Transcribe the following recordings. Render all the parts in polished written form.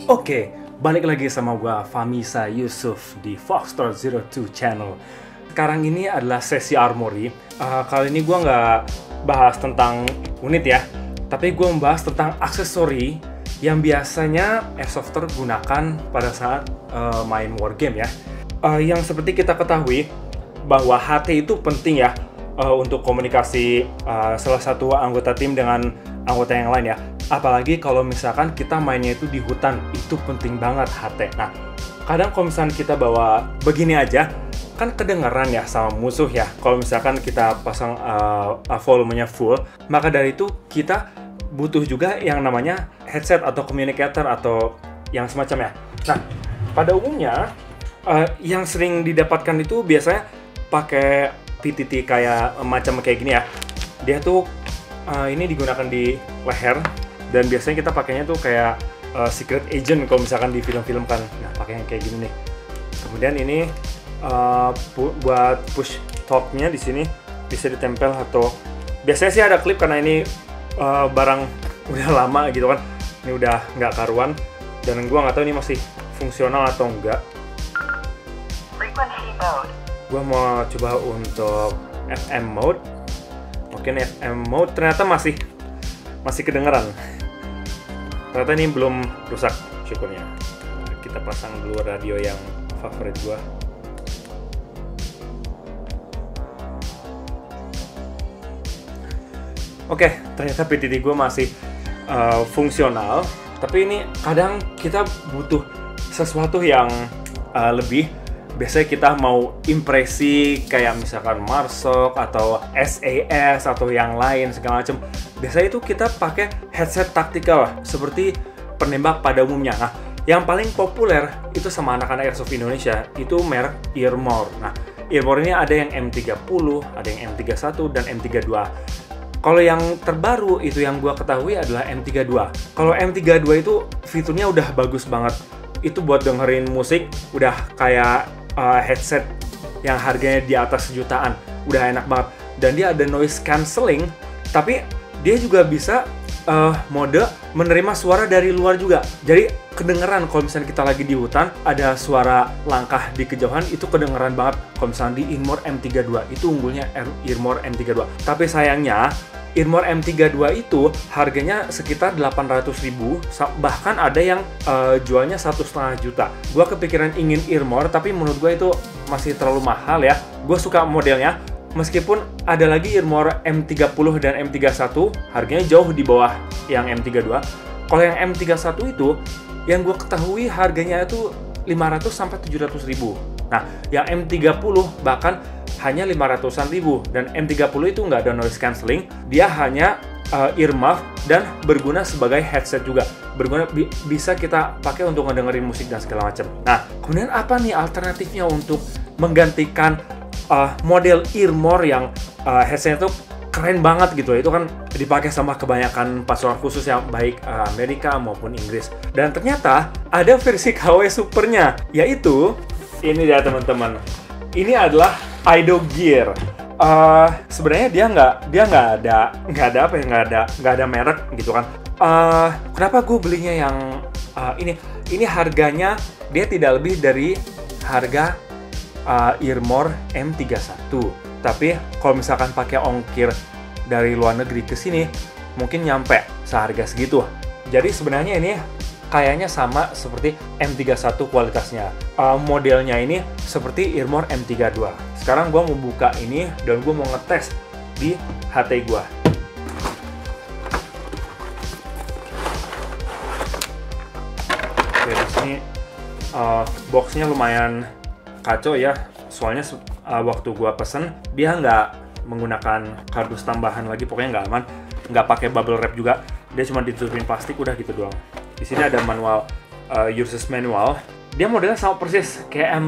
Oke, balik lagi sama gua Famisa Yusuf di Foxtrot 02 Channel. Sekarang ini adalah sesi armory. Kali ini gua nggak bahas tentang unit ya, tapi gua membahas tentang aksesori yang biasanya Airsofter gunakan pada saat main wargame ya. Yang seperti kita ketahui bahwa HT itu penting ya untuk komunikasi salah satu anggota tim dengan anggota yang lain ya. Apalagi kalau misalkan kita mainnya itu di hutan, itu penting banget HT. Nah, kadang kalau misalkan kita bawa begini aja, kan kedengeran ya sama musuh ya. Kalau misalkan kita pasang volumenya full, maka dari itu kita butuh juga yang namanya headset atau communicator atau yang semacamnya. Nah, pada umumnya yang sering didapatkan itu biasanya pakai PTT kayak macam kayak gini ya. Dia tuh ini digunakan di leher. Dan biasanya kita pakainya tuh kayak secret agent kalau misalkan di film-film kan. Nah, pakai yang kayak gini nih. Kemudian ini buat push talknya di sini bisa ditempel atau biasanya sih ada klip karena ini barang udah lama gitu kan. Ini udah nggak karuan dan gua nggak tahu ini masih fungsional atau enggak. Frequency mode. Gua mau coba untuk FM mode. Mungkin FM mode ternyata masih kedengeran. Ternyata ini belum rusak, syukurnya. Kita pasang dulu radio yang favorit gua. Oke, ternyata PTT gua masih fungsional. Tapi ini kadang kita butuh sesuatu yang lebih. Biasanya kita mau impresi kayak misalkan Marsok atau SAS atau yang lain segala macam. Biasanya itu kita pakai headset taktikal seperti penembak pada umumnya. Nah, yang paling populer itu sama anak-anak Airsoft Indonesia itu merek Earmor. Nah, Earmor ini ada yang M30, ada yang M31 dan M32. Kalau yang terbaru itu yang gua ketahui adalah M32. Kalau M32 itu fiturnya udah bagus banget. Itu buat dengerin musik udah kayak headset yang harganya di atas sejutaan, udah enak banget. Dan dia ada noise cancelling, tapi dia juga bisa mode menerima suara dari luar juga. Jadi kedengeran kalau misalnya kita lagi di hutan, ada suara langkah di kejauhan, itu kedengeran banget. Kalau misalnya di Earmor M32, itu unggulnya Earmor M32. Tapi sayangnya, Earmor M32 itu harganya sekitar 800.000, bahkan ada yang jualnya 1,5 juta. Gua kepikiran ingin Earmor, tapi menurut gua itu masih terlalu mahal ya. Gua suka modelnya, meskipun ada lagi Earmor M30 dan M31, harganya jauh di bawah yang M32. Kalau yang M31 itu, yang gua ketahui harganya itu 500 sampai 700.000. Nah, yang M30 bahkan hanya 500-an ribu, dan M30 itu nggak ada noise cancelling, dia hanya earmuff dan berguna sebagai headset juga. Berguna bisa kita pakai untuk ngedengerin musik dan segala macam. Nah, kemudian apa nih alternatifnya untuk menggantikan model Earmor yang headsetnya itu keren banget gitu. Itu kan dipakai sama kebanyakan pasukan khusus yang baik Amerika maupun Inggris. Dan ternyata ada versi KW Supernya, yaitu ini dia teman-teman. Ini adalah Ido Gear. Sebenarnya dia nggak ada merek gitu kan. Kenapa gue belinya yang ini? Ini harganya dia tidak lebih dari harga Earmor M31. Tapi kalau misalkan pakai ongkir dari luar negeri ke sini, mungkin nyampe seharga segitu. Jadi sebenarnya ini kayaknya sama seperti M31 kualitasnya. Modelnya ini seperti Earmor M32. Sekarang gue mau buka ini dan gue mau ngetes di HT gue. Oke, di sini boxnya lumayan kacau ya. Soalnya waktu gue pesen dia nggak menggunakan kardus tambahan lagi, pokoknya nggak aman. Nggak pakai bubble wrap juga. Dia cuma ditutupin plastik, udah gitu doang. Di sini ada manual, user's manual. Dia modelnya sama persis kayak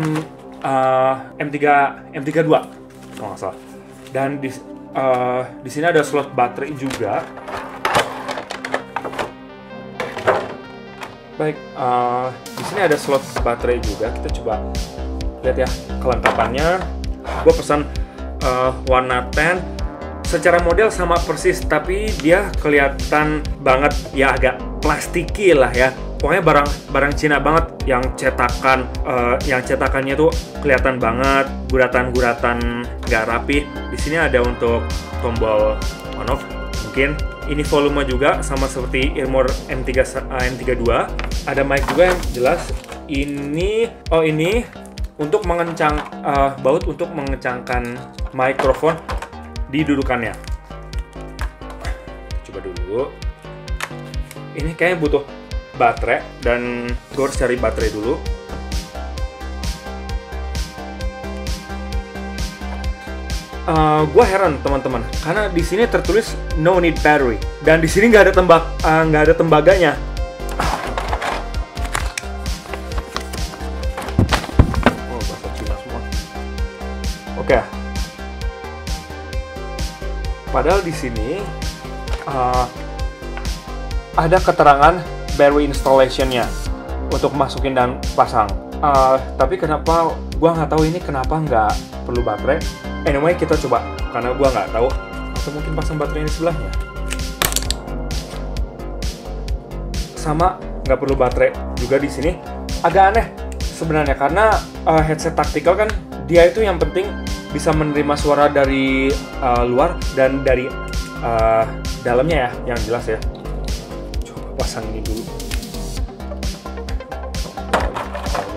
M32 kalau nggak salah. Dan di sini ada slot baterai juga. Baik, di sini ada slot baterai juga. Kita coba lihat ya kelengkapannya. Gue pesan warna tan. Secara model sama persis, tapi dia kelihatan banget ya agak plastiki lah ya. pokoknya barang Cina banget yang cetakannya tuh kelihatan banget, guratan nggak rapi. Di sini ada untuk tombol on off. Mungkin ini volume juga sama seperti Earmor M32. Ada mic juga yang jelas. Ini untuk baut untuk mengencangkan mikrofon di dudukannya. Coba dulu. Ini kayaknya butuh baterai dan gue harus cari baterai dulu. Gue heran teman-teman, karena di sini tertulis no need battery dan di sini nggak ada tembaganya. Oh, bahasa Cina semua. Oke. Padahal di sini ada keterangan battery installation-nya untuk masukin dan pasang. Tapi kenapa gua nggak tahu ini kenapa nggak perlu baterai? Anyway, kita coba karena gua nggak tahu, atau mungkin pasang baterai di sebelahnya. Sama nggak perlu baterai juga di sini. Agak aneh sebenarnya karena headset taktikal kan dia itu yang penting bisa menerima suara dari luar dan dari dalamnya ya, yang jelas ya. Coba pasang ini dulu.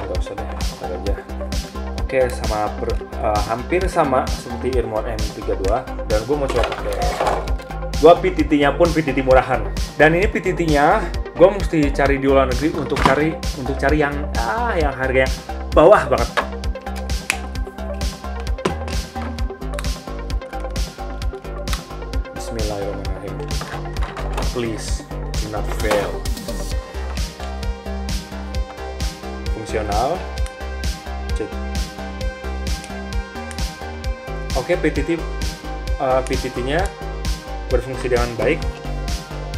Nggak usah deh, ntar aja. Oke, hampir sama seperti Earmor M32 dan gue mau coba pakai. Gue PTT-nya pun PTT murahan. Dan ini PTT-nya gue mesti cari di luar negeri untuk cari yang harganya bawah banget. Bismillahirrahmanirrahim. Please do not fail. Fungsional. Cek. Oke, PTT-nya berfungsi dengan baik.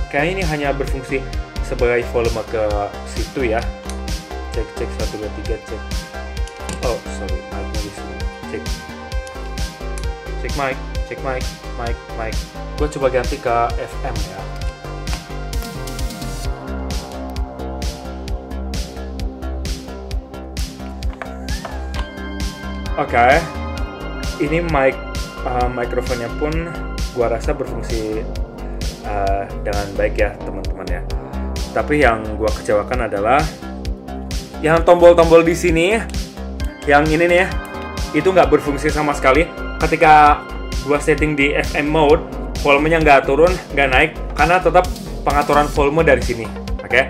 Kayaknya ini hanya berfungsi sebagai volume ke situ ya. Cek 1 2 3 cek. Oh, sorry, mic-nya di sini. Cek mic. Gue coba ganti ke FM ya. Oke. Ini mikrofonnya pun gua rasa berfungsi dengan baik ya teman-teman ya. Tapi yang gua kecewakan adalah yang tombol-tombol di sini, yang ini nih ya, itu nggak berfungsi sama sekali. Ketika gua setting di FM mode, volumenya nggak turun, nggak naik, karena tetap pengaturan volume dari sini. Oke.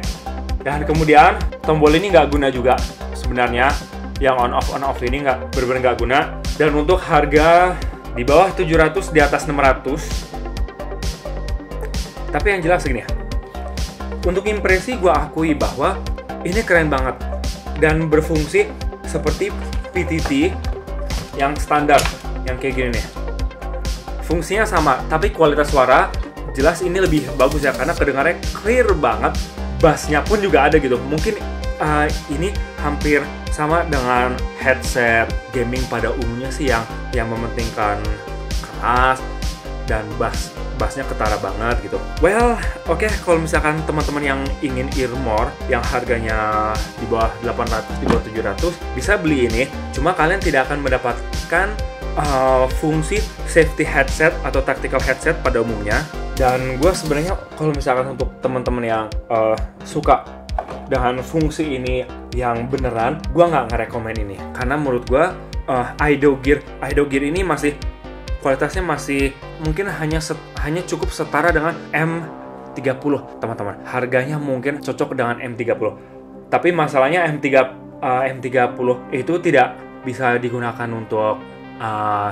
Dan kemudian tombol ini nggak guna juga sebenarnya. Yang on off ini benar-benar nggak guna. Dan untuk harga di bawah 700, di atas 600. Tapi yang jelas gini ya, untuk impresi gue akui bahwa ini keren banget dan berfungsi seperti PTT yang standar, yang kayak gini nih. Fungsinya sama, tapi kualitas suara jelas ini lebih bagus ya, karena kedengarannya clear banget. Bassnya pun juga ada gitu. Mungkin ini hampir sama dengan headset gaming pada umumnya sih, yang mementingkan keras dan bassnya ketara banget gitu. Well, oke, kalau misalkan teman-teman yang ingin Earmor yang harganya di bawah 800, di bawah 700, bisa beli ini. Cuma kalian tidak akan mendapatkan fungsi safety headset atau tactical headset pada umumnya. Dan gue sebenarnya kalau misalkan untuk teman-teman yang suka dengan fungsi ini yang beneran, gue nggak ngerekomen ini karena menurut gue Aido Gear ini masih kualitasnya masih mungkin hanya cukup setara dengan M30 teman-teman. Harganya mungkin cocok dengan M30, tapi masalahnya M30 itu tidak bisa digunakan untuk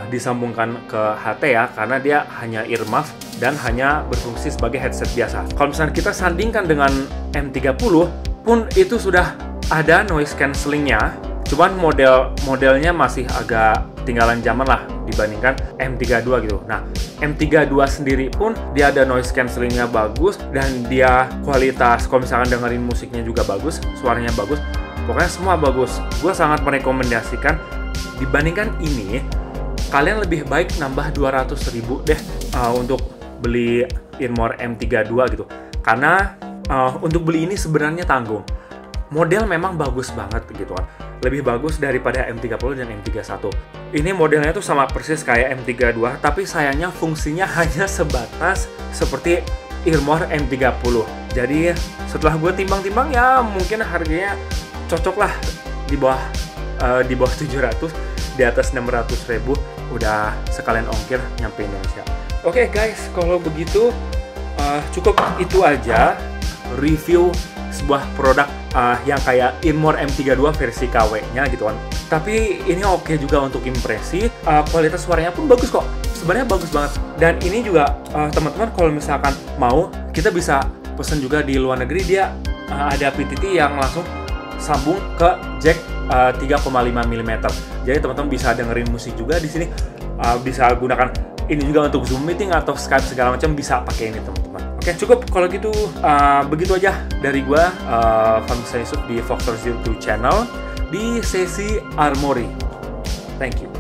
disambungkan ke HT ya, karena dia hanya earmuff dan hanya berfungsi sebagai headset biasa. Kalau misalnya kita sandingkan dengan M30 pun itu sudah ada noise cancellingnya, cuman modelnya masih agak tinggalan zaman lah dibandingkan M32 gitu. Nah, M32 sendiri pun dia ada noise cancellingnya bagus dan dia kualitas kalau misalkan dengerin musiknya juga bagus, suaranya bagus, pokoknya semua bagus. Gue sangat merekomendasikan. Dibandingkan ini, kalian lebih baik nambah 200.000 deh untuk beli Earmor M32 gitu. Karena untuk beli ini sebenarnya tanggung. model memang bagus banget gitu kan. Lebih bagus daripada M30 dan M31. Ini modelnya tuh sama persis kayak M32, tapi sayangnya fungsinya hanya sebatas seperti Earmor M30. Jadi setelah gue timbang-timbang ya mungkin harganya cocok lah di bawah 700, di atas 600.000 udah sekalian ongkir nyampe Indonesia. Oke guys, kalau begitu cukup itu aja review sebuah produk yang kayak Earmor M32 versi KW-nya gitu kan. Tapi ini oke juga untuk impresi, kualitas suaranya pun bagus kok. Sebenarnya bagus banget. Dan ini juga teman-teman kalau misalkan mau, kita bisa pesen juga di luar negeri, dia ada PTT yang langsung sambung ke jack 3,5 mm. Jadi teman-teman bisa dengerin musik juga di sini, bisa gunakan ini juga untuk Zoom meeting atau Skype segala macam, bisa pakai ini teman-teman. Oke, cukup kalau gitu, begitu aja dari gua, Fahmi Yusuf di Voxer02 channel di sesi Armory. Thank you.